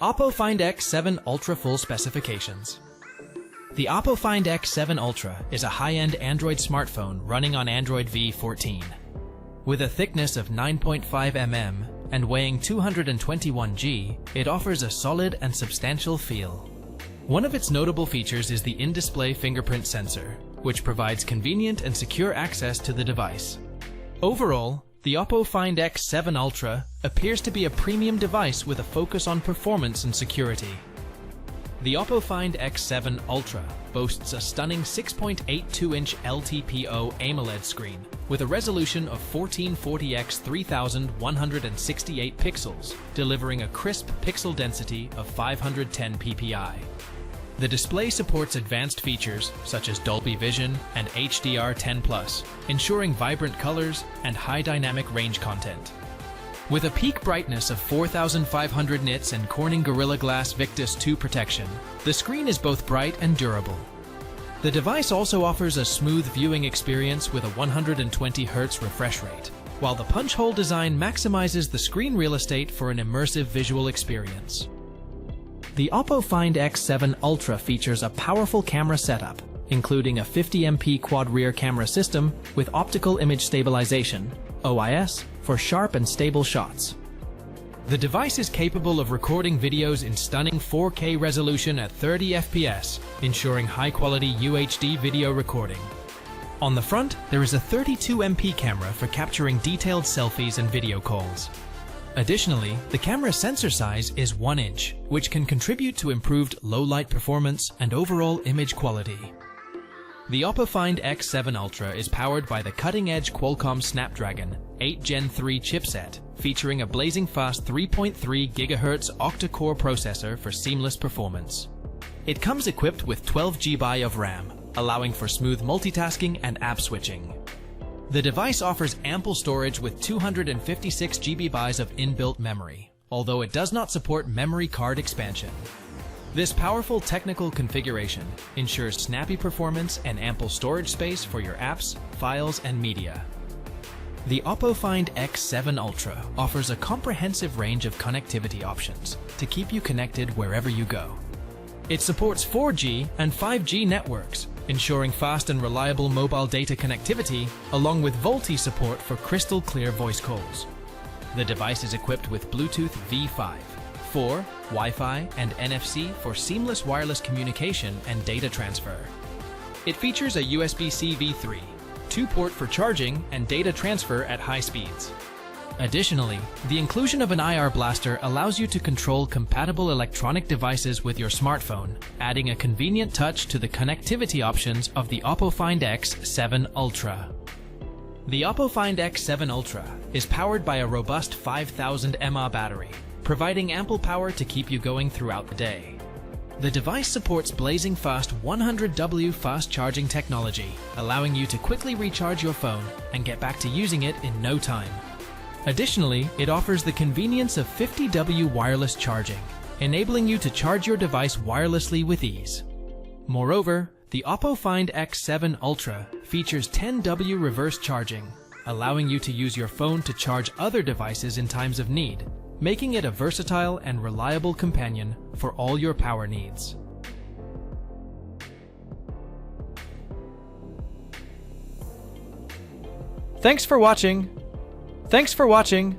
Oppo Find X7 Ultra full specifications. The Oppo Find X7 Ultra is a high-end Android smartphone running on Android v14. With a thickness of 9.5 mm and weighing 221 g, it offers a solid and substantial feel. One of its notable features is the In-Display Fingerprint Sensor, which provides convenient and secure access to the device. Overall, the Oppo Find X7 Ultra appears to be a premium device with a focus on performance and security. The Oppo Find X7 Ultra boasts a stunning 6.82-inch LTPO AMOLED screen with a resolution of 1440x3168 pixels, delivering a crisp pixel density of 510 ppi. The display supports advanced features such as Dolby Vision and HDR10+, ensuring vibrant colors and high dynamic range content. With a peak brightness of 4500 nits and Corning Gorilla Glass Victus 2 protection, the screen is both bright and durable. The device also offers a smooth viewing experience with a 120 Hz refresh rate, while the punch-hole design maximizes the screen real estate for an immersive visual experience. The Oppo Find X7 Ultra features a powerful camera setup, including a 50MP quad rear camera system with optical image stabilization, OIS, for sharp and stable shots. The device is capable of recording videos in stunning 4K resolution at 30 FPS, ensuring high-quality UHD video recording. On the front, there is a 32MP camera for capturing detailed selfies and video calls. Additionally, the camera sensor size is 1 inch, which can contribute to improved low-light performance and overall image quality. The Oppo Find X7 Ultra is powered by the cutting-edge Qualcomm Snapdragon 8 Gen 3 chipset, featuring a blazing fast 3.3 GHz octa-core processor for seamless performance. It comes equipped with 12 GB of RAM, allowing for smooth multitasking and app switching. The device offers ample storage with 256 GB of inbuilt memory, although it does not support memory card expansion. This powerful technical configuration ensures snappy performance and ample storage space for your apps, files, and media. The Oppo Find X7 Ultra offers a comprehensive range of connectivity options to keep you connected wherever you go. It supports 4G and 5G networks, ensuring fast and reliable mobile data connectivity, along with VoLTE support for crystal clear voice calls. The device is equipped with Bluetooth V5, 4, Wi-Fi, and NFC for seamless wireless communication and data transfer. It features a USB-C V3, 2-port for charging and data transfer at high speeds. Additionally, the inclusion of an IR blaster allows you to control compatible electronic devices with your smartphone, adding a convenient touch to the connectivity options of the Oppo Find X7 Ultra. The Oppo Find X7 Ultra is powered by a robust 5000 mAh battery, providing ample power to keep you going throughout the day. The device supports blazing fast 100W fast charging technology, allowing you to quickly recharge your phone and get back to using it in no time. Additionally, it offers the convenience of 50W wireless charging, enabling you to charge your device wirelessly with ease. Moreover, the Oppo Find X7 Ultra features 10W reverse charging, allowing you to use your phone to charge other devices in times of need, making it a versatile and reliable companion for all your power needs. Thanks for watching.